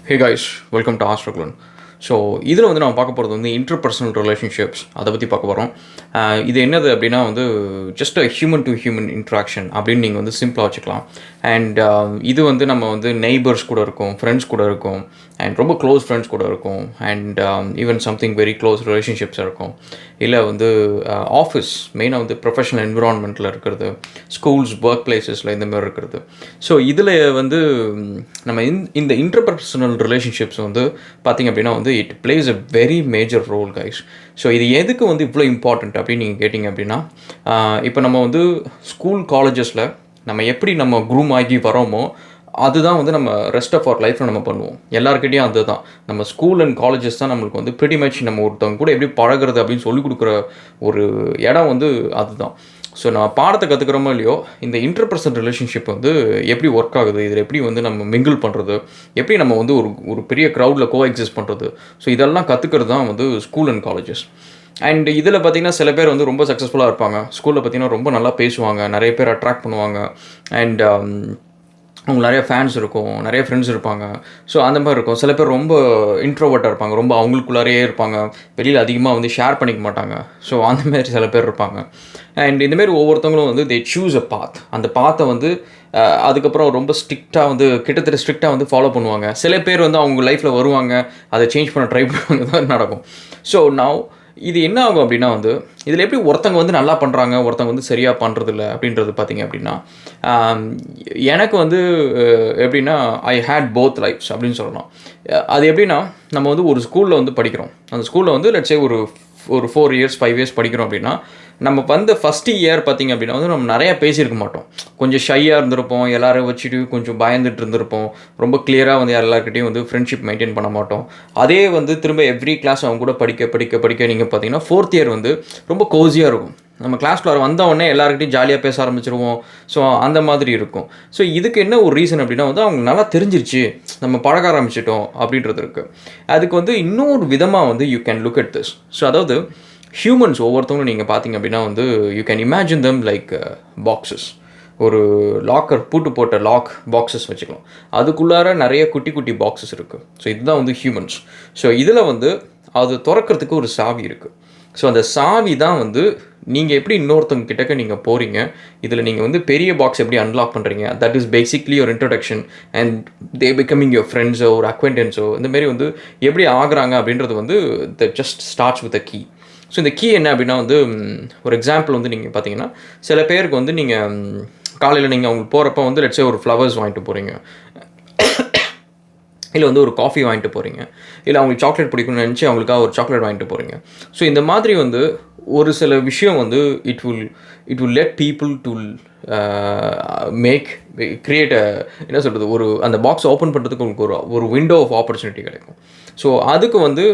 Hey guys, welcome to Raghulan. So இதில் வந்து நம்ம பார்க்க போகிறது வந்து இன்டர்பர்சனல் ரிலேஷன்ஷிப்ஸ் அதை பற்றி பார்க்க போகிறோம். இது என்னது அப்படின்னா வந்து just a human to human interaction அப்படின்னு நீங்கள் வந்து சிம்பிளாக வச்சுக்கலாம். அண்ட் இது வந்து நம்ம வந்து நெய்பர்ஸ் கூட இருக்கும், ஃப்ரெண்ட்ஸ் கூட இருக்கும், அண்ட் ரொம்ப க்ளோஸ் ஃப்ரெண்ட்ஸ் கூட இருக்கும், and even something very close relationships இருக்கும். இல்லை வந்து ஆஃபீஸ் மெயினாக வந்து ப்ரொஃபஷனல் என்விரான்மெண்ட்டில் இருக்கிறது, ஸ்கூல்ஸ், ஒர்க் பிளேசஸில் இந்த மாதிரி இருக்கிறது. ஸோ இதில் வந்து நம்ம இந்த இன்டர்பர்சனல் ரிலேஷன்ஷிப்ஸ் வந்து பார்த்திங்க அப்படின்னா வந்து it plays a very major role guys. So இது எதுக்கு வந்து இவ்வளோ இம்பார்ட்டண்ட் அப்படின்னு நீங்கள் கேட்டிங்க அப்படின்னா, இப்போ நம்ம வந்து ஸ்கூல் காலேஜஸில் நம்ம எப்படி நம்ம க்ரூம் ஆகி வரோமோ அதுதான் வந்து நம்ம ரெஸ்ட் ஆஃப் அவர் லைஃப்பில் நம்ம பண்ணுவோம். எல்லாருக்கிட்டையும் அதுதான் நம்ம ஸ்கூல் அண்ட் காலேஜஸ் தான் நம்மளுக்கு வந்து ப்ரிட்டி மச் நம்ம ஒருத்தவங்க கூட எப்படி பழகிறது அப்படின்னு சொல்லிக் கொடுக்குற ஒரு இடம் வந்து அதுதான். ஸோ நான் பாடத்தை கற்றுக்கிறோமோ இல்லையோ, இந்த இன்டர்பர்சனல் ரிலேஷன்ஷிப் வந்து எப்படி ஒர்க் ஆகுது, இதில் எப்படி வந்து நம்ம மிங்கிள் பண்ணுறது, எப்படி நம்ம வந்து ஒரு பெரிய க்ரௌடில் கோ எக்ஸிஸ்ட் பண்ணுறது, ஸோ இதெல்லாம் கற்றுக்கிறது தான் வந்து ஸ்கூல் அண்ட் காலேஜஸ். அண்ட் இதில் பார்த்திங்கன்னா சில பேர் வந்து ரொம்ப சக்ஸஸ்ஃபுல்லாக இருப்பாங்க. ஸ்கூலில் பார்த்திங்கன்னா ரொம்ப நல்லா பேசுவாங்க, நிறைய பேர் அட்ராக்ட் பண்ணுவாங்க, அண்ட் அவங்களுக்கு நிறைய ஃபேன்ஸ் இருக்கும், நிறைய ஃப்ரெண்ட்ஸ் இருப்பாங்க. ஸோ அந்த மாதிரி இருக்கும். சில பேர் ரொம்ப இன்ட்ரோவர்ட்டாக இருப்பாங்க, ரொம்ப அவங்களுக்குள்ளாரையே இருப்பாங்க, வெளியில் அதிகமாக வந்து ஷேர் பண்ணிக்க மாட்டாங்க. ஸோ அந்தமாரி சில பேர் இருப்பாங்க. அண்ட் இந்தமாரி ஒவ்வொருத்தவங்களும் வந்து தே சூஸ் அ பாத். அந்த பாத்தை வந்து அதுக்கப்புறம் ரொம்ப ஸ்ட்ரிக்டாக வந்து கிட்டத்தட்ட ஸ்ட்ரிக்டாக வந்து ஃபாலோ பண்ணுவாங்க. சில பேர் வந்து அவங்க லைஃப்பில் வருவாங்க, அதை சேஞ்ச் பண்ண ட்ரை பண்ணுவாங்க, தான் நடக்கும். ஸோ நவ் இது என்ன ஆகும் அப்படின்னா வந்து இதில் எப்படி ஒருத்தங்க வந்து நல்லா பண்ணுறாங்க, ஒருத்தங்க வந்து சரியாக பண்ணுறதில்ல அப்படின்றது பார்த்திங்க அப்படின்னா, எனக்கு வந்து எப்படின்னா ஐ ஹேட் போத் லைஃப்ஸ் அப்படின்னு சொல்லலாம். அது எப்படின்னா, நம்ம வந்து ஒரு ஸ்கூலில் வந்து படிக்கிறோம். அந்த ஸ்கூலில் வந்து லெட்ஸ் சே ஒரு 4 இயர்ஸ் 5 இயர்ஸ் படிக்கிறோம் அப்படின்னா, நம்ம வந்து ஃபஸ்ட்டு இயர் பார்த்திங்க அப்படின்னா வந்து நம்ம நிறையா பேசியிருக்க மாட்டோம். கொஞ்சம் ஷையாக இருந்திருப்போம், எல்லோரும் வச்சுட்டு கொஞ்சம் பயந்துட்டு இருந்திருப்போம், ரொம்ப கிளியராக வந்து எல்லாருக்கிட்டையும் வந்து ஃப்ரெண்ட்ஷிப் மெயின்டைன் பண்ண மாட்டோம். அதே வந்து திரும்ப எவ்ரி கிளாஸ் அவங்க கூட படிக்க படிக்க படிக்க நீங்கள் பார்த்தீங்கன்னா 4th இயர் வந்து ரொம்ப கோஸியாக இருக்கும். நம்ம கிளாஸ்க்குள்ள வந்தவுடனே எல்லாருக்கிட்டையும் ஜாலியாக பேச ஆரம்பிச்சிருவோம். ஸோ அந்த மாதிரி இருக்கும். ஸோ இதுக்கு என்ன ஒரு ரீசன் அப்படின்னா வந்து அவங்க நல்லா தெரிஞ்சிருச்சு, நம்ம பழக ஆரம்பிச்சிட்டோம் அப்படின்றது இருக்குது. அதுக்கு வந்து இன்னொரு விதமாக வந்து you can look at this. So அதாவது ஹியூமன்ஸ் ஒவ்வொருத்தவங்களும் நீங்கள் பார்த்தீங்க அப்படின்னா வந்து you can imagine them like boxes. ஒரு லாக்கர் பூட்டு போட்ட லாக் பாக்ஸஸ் வச்சுக்கலாம். அதுக்குள்ளார நிறைய குட்டி குட்டி பாக்ஸஸ் இருக்குது. ஸோ இதுதான் வந்து ஹியூமன்ஸ். ஸோ இதில் வந்து அது திறக்கிறதுக்கு ஒரு சாவி இருக்குது. ஸோ அந்த சாவி தான் வந்து நீங்கள் எப்படி இன்னொருத்தவங்க கிட்டக்க நீங்கள் போகிறீங்க, இதில் நீங்கள் வந்து பெரிய பாக்ஸ் எப்படி அன்லாக் பண்ணுறீங்க, தட் இஸ் பேசிக்லி ஒரு introduction and they becoming your ஃப்ரெண்ட்ஸோ ஒரு அக்வைண்டன்ஸோ இந்தமாரி வந்து எப்படி ஆகுறாங்க அப்படின்றது வந்து the just starts with a key. So இந்த கீ என்ன அப்படின்னா வந்து ஒரு எக்ஸாம்பிள் வந்து நீங்கள் பார்த்தீங்கன்னா, சில பேருக்கு வந்து நீங்கள் காலையில் நீங்கள் அவங்களுக்கு போகிறப்ப வந்து லெட்ஸ் சே ஒரு ஃப்ளவர்ஸ் வாங்கிட்டு போகிறீங்க, இல்லை வந்து ஒரு காஃபி வாங்கிட்டு போகிறீங்க, இல்லை அவங்களுக்கு சாக்லேட் பிடிக்கும்னு நினச்சி அவங்களுக்காக ஒரு சாக்லேட் வாங்கிட்டு போகிறீங்க. ஸோ இந்த மாதிரி வந்து ஒரு சில விஷயம் வந்து it will let people to create என்ன சொல்கிறது, ஒரு அந்த பாக்ஸ் ஓப்பன் பண்ணுறதுக்கு உங்களுக்கு ஒரு விண்டோ ஆஃப் ஆப்பர்ச்சுனிட்டி கிடைக்கும். ஸோ அதுக்கு வந்து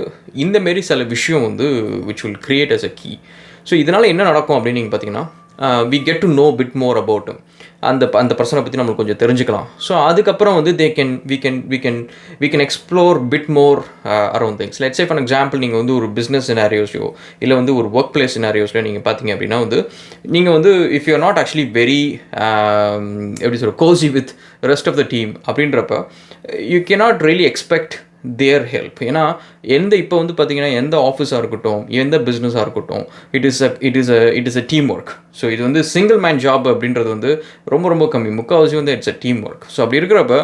இந்தமாரி சில விஷயம் வந்து which will create as a key. So இதனால் என்ன நடக்கும் அப்படின்னு நீங்கள் பார்த்தீங்கன்னா, we get to know bit more about him. அந்த பர்சனை பற்றி நம்மளுக்கு கொஞ்சம் தெரிஞ்சுக்கலாம். ஸோ அதுக்கப்புறம் வந்து we can explore bit more around things. Let's say for example நீங்கள் வந்து ஒரு பிஸ்னஸ் சினாரியோஸ்லையோ இல்லை வந்து ஒரு ஒர்க் பிளேஸ் சினாரியோஸ்லையோ நீங்கள் பார்த்தீங்க அப்படின்னா வந்து நீங்கள் வந்து if you are not actually very எப்படி சொல்ற cosy with rest of the team அப்படின்றப்ப you cannot really expect their help. ஏன்னா இப்போ வந்து பார்த்திங்கன்னா எந்த ஆஃபீஸாக இருக்கட்டும், எந்த பிஸ்னஸாக இருக்கட்டும், it is a team work. So இது வந்து சிங்கிள் மேன் ஜாப் அப்படின்றது வந்து ரொம்ப ரொம்ப கம்மி. முக்கால்வாசி வந்து it's a team work. So அப்படி இருக்கிறப்ப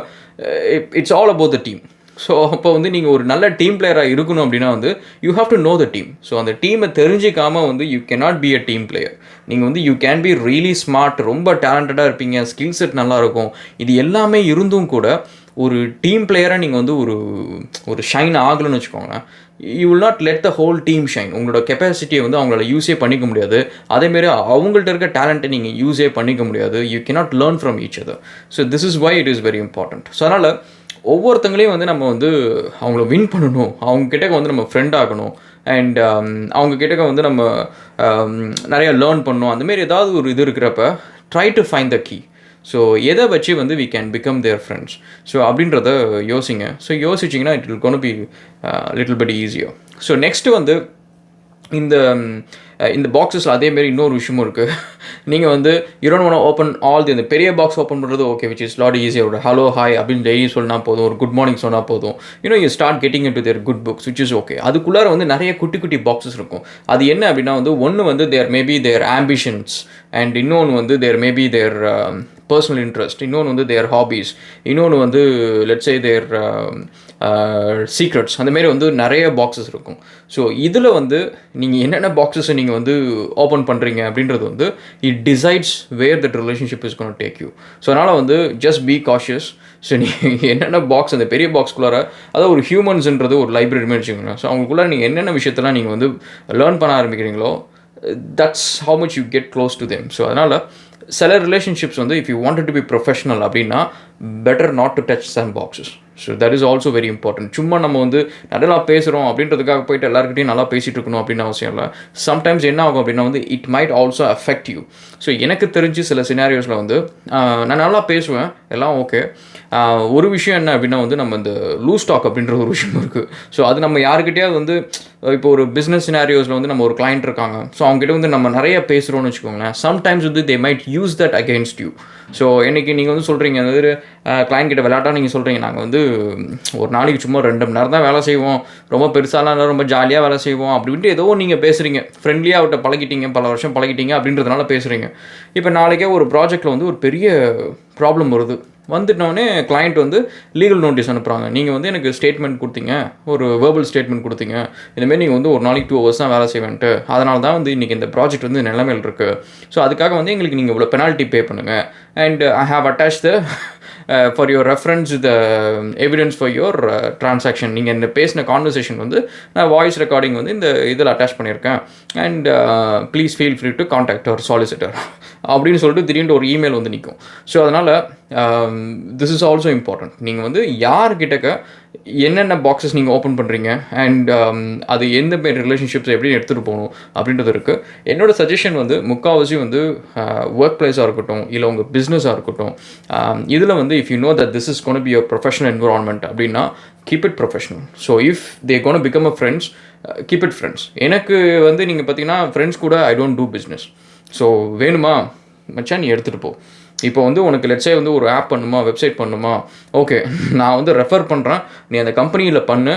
it's all about the team. So அப்போ வந்து நீங்கள் ஒரு நல்ல டீம் பிளேயராக இருக்கணும் அப்படின்னா வந்து you have to know the team. So அந்த டீமை தெரிஞ்சிக்காமல் வந்து you cannot be a team player. நீங்கள் வந்து you can be really smart, ரொம்ப டேலண்டடாக இருப்பீங்க, ஸ்கில் செட் நல்லாயிருக்கும், இது எல்லாமே இருந்தும் கூட ஒரு டீம் பிளேயராக நீங்கள் வந்து ஒரு ஷைன் ஆகலன்னு வச்சுக்கோங்களேன், you will not let the whole team shine. உங்களோட கெப்பாசிட்டியை வந்து அவங்களால யூஸே பண்ணிக்க முடியாது. அதேமாரி அவங்கள்ட்ட இருக்க டேலண்ட்டை நீங்கள் யூஸே பண்ணிக்க முடியாது. You cannot learn from each other. So this is why it is very important. So அதனால் ஒவ்வொருத்தங்களையும் வந்து நம்ம வந்து அவங்கள வின் பண்ணணும், அவங்க கிட்டக்க வந்து நம்ம ஃப்ரெண்ட் ஆகணும், அண்ட் அவங்க கிட்டக்க வந்து நம்ம நிறையா லேர்ன் பண்ணணும். அந்தமாரி ஏதாவது ஒரு இது இருக்கிறப்ப try to find the key. So எதை வச்சு வந்து we can become their friends. So அப்படின்றத யோசிங்க. ஸோ யோசிச்சிங்கன்னா it will gonna be little bit easier. So next வந்து இந்த இந்த பாக்ஸஸில் அதேமாரி இன்னொரு விஷயமும் இருக்குது. நீங்கள் வந்து you don't want open all இந்த பெரிய பாக்ஸ் ஓப்பன் பண்ணுறது ஓகே, விச் இஸ் லாட் ஈஸியாக. ஹலோ ஹாய் அப்படின்னு டெய்லி சொன்னால் போதும், ஒரு குட் மார்னிங் சொன்னால் போதும். You start getting in to their good books, which is okay. அதுக்குள்ளார வந்து நிறைய குட்டி குட்டி பாக்ஸஸ் இருக்கும். அது என்ன அப்படின்னா வந்து ஒன்று வந்து their maybe their ambitions, and இன்னொன்று வந்து their maybe their personal interest, இன்னொன்று வந்து தேர் ஹாபீஸ், இன்னொன்று வந்து லெட்ஸ் சே தேர் சீக்ரெட்ஸ். அந்தமாரி வந்து நிறைய பாக்ஸஸ் இருக்கும். ஸோ இதில் வந்து நீங்கள் என்னென்ன பாக்ஸஸை நீங்கள் வந்து ஓப்பன் பண்ணுறீங்க அப்படின்றது வந்து it decides where that relationship is gonna take you. So அதனால் வந்து ஜஸ்ட் பி காஷியஸ். ஸோ நீங்கள் என்னென்ன பாக்ஸ், அந்த பெரிய பாக்ஸ்குள்ளார, அதாவது ஒரு ஹியூமன்ஸ்ன்றது ஒரு லைப்ரரிமே வச்சுக்கோங்க. ஸோ அவங்களுக்குள்ளார நீங்கள் என்னென்ன விஷயத்தெல்லாம் நீங்கள் வந்து லேர்ன் பண்ண ஆரம்பிக்கிறீங்களோ, that's how much you get close to them. So அதனால் சில ரிலேஷன்ஷிப்ஸ் வந்து if you wanted to be professional அப்படின்னா better not to touch some boxes. So that is also very important. சும்மா நம்ம வந்து நல்லா பேசுகிறோம் அப்படின்றதுக்காக போயிட்டு எல்லாருக்கிட்டையும் நல்லா பேசிகிட்டு இருக்கணும் அப்படின்னு அவசியம் இல்லை. சம்டைம்ஸ் என்ன ஆகும் அப்படின்னா வந்து it might also affect you. So எனக்கு தெரிஞ்சு சில சினாரியோஸில் வந்து நான் நல்லா பேசுவேன், எல்லாம் ஓகே. ஒரு விஷயம் என்ன அப்படின்னா வந்து நம்ம இந்த லூஸ் டாக் அப்படின்ற ஒரு விஷயம் இருக்குது. ஸோ அது நம்ம யாருக்கிட்டையாவது வந்து இப்போ ஒரு பிஸ்னஸ் சினாரியோஸில் வந்து நம்ம ஒரு கிளைண்ட் இருக்காங்க, ஸோ அவங்ககிட்ட வந்து நம்ம நிறைய பேசுகிறோன்னு வச்சுக்கோங்களேன். சம்டைம்ஸ் வந்து they might use that against you. So இன்றைக்கி நீங்கள் வந்து சொல்கிறீங்க, அதாவது கிளைண்ட் கிட்ட விளையாட்டாக நீங்கள் சொல்கிறீங்க, நாங்கள் வந்து ஒரு நாளைக்கு சும்மா 2 மணி நேரம் தான் வேலை செய்வோம், ரொம்ப பெருசாலாம் ரொம்ப ஜாலியாக வேலை செய்வோம் அப்படின்ட்டு ஏதோ நீங்கள் பேசுகிறீங்க, ஃப்ரெண்ட்லியாக அவட்ட பழகிட்டீங்க, பல வருஷம் பழகிட்டீங்க அப்படின்றதுனால பேசுகிறீங்க. இப்போ நாளைக்கே ஒரு ப்ராஜெக்டில் வந்து ஒரு பெரிய ப்ராப்ளம் வருது. வந்துட்டோடனே கிளைண்ட் வந்து லீகல் நோட்டீஸ் அனுப்புகிறாங்க. நீங்கள் வந்து எனக்கு ஸ்டேட்மெண்ட் கொடுத்தீங்க, ஒரு வேர்பல் ஸ்டேட்மெண்ட் கொடுத்தீங்க, இந்தமாரி நீங்கள் வந்து ஒரு நாளைக்கு 2 hours தான் வேலை செய்வேன்ட்டு, அதனால தான் வந்து இன்றைக்கி இந்த ப்ராஜெக்ட் வந்து நிலைமையில் இருக்குது. ஸோ அதுக்காக வந்து எங்களுக்கு நீங்கள் இவ்வளோ பெனால்ட்டி பே பண்ணுங்கள், and I have attach the for your reference the evidence for your transaction. நீங்கள் இந்த பேசின கான்வர்சேஷன் வந்து நான் வாய்ஸ் ரெக்கார்டிங் வந்து இந்த இதில் அட்டாச் பண்ணியிருக்கேன், and please feel free to contact our solicitor அப்படின்னு சொல்லிட்டு திடீர்னு ஒரு இமெயில் வந்து நிற்கும். ஸோ அதனால் திஸ் இஸ் ஆல்சோ இம்பார்ட்டன்ட். நீங்கள் வந்து யார்கிட்டக்க என்னென்ன பாக்ஸஸ் நீங்கள் ஓப்பன் பண்ணுறீங்க, அண்ட் அது எந்த மாரி ரிலேஷன்ஷிப்ஸ் எப்படி எடுத்துகிட்டு போகணும் அப்படின்றது இருக்குது. என்னோடய சஜஷன் வந்து முக்கால்வாசி வந்து ஒர்க் பிளேஸாக இருக்கட்டும், இல்லை உங்கள் பிஸ்னஸாக இருக்கட்டும், இதில் வந்து if you know that this is gonna be your professional environment அப்படின்னா keep it professional. So if they gonna become a friends, keep it friends. எனக்கு வந்து நீங்கள் பார்த்தீங்கன்னா ஃப்ரெண்ட்ஸ் கூட I don't do business. So வேணுமா மச்சான் நீ எடுத்துகிட்டு போ. இப்போ வந்து உனக்கு லெட்ஸே வந்து ஒரு ஆப் பண்ணுமா, வெப்சைட் பண்ணுமா, ஓகே நான் வந்து ரெஃபர் பண்ணுறேன், நீ அந்த கம்பெனியில் பண்ணு.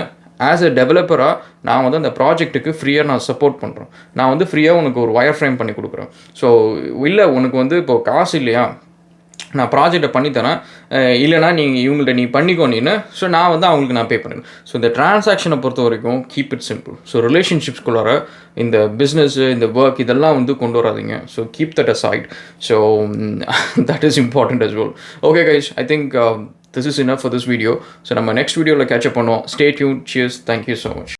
ஆஸ் எ டெவலப்பராக நான் வந்து அந்த ப்ராஜெக்ட்டுக்கு ஃப்ரீயாக நான் சப்போர்ட் பண்ணுறேன். நான் வந்து ஃப்ரீயாக உனக்கு ஒரு வயர் ஃப்ரேம் பண்ணி கொடுக்குறேன். ஸோ இல்லை உனக்கு வந்து இப்போ காசு இல்லையா, நான் ப்ராஜெக்டை பண்ணித்தரேன், இல்லைனா நீங்கள் இவங்கள்ட்ட நீ பண்ணிக்கோ நீன்னு. ஸோ நான் வந்து அவங்களுக்கு நான் பே பண்ணுறேன். ஸோ இந்த டிரான்சாக்ஷனை பொறுத்த வரைக்கும் கீப் இட் சிம்பிள். ஸோ ரிலேஷன்ஷிப்ஸ்குள்ளார இந்த பிஸ்னஸ்ஸு, இந்த ஒர்க் இதெல்லாம் வந்து கொண்டு வராதிங்க. So keep that aside. So that is important as well. Okay guys, I think this is enough for this video. So நம்ம நெக்ஸ்ட் வீடியோவில் கேட்சப் பண்ணுவோம். Stay tuned. Cheers. Thank you so much.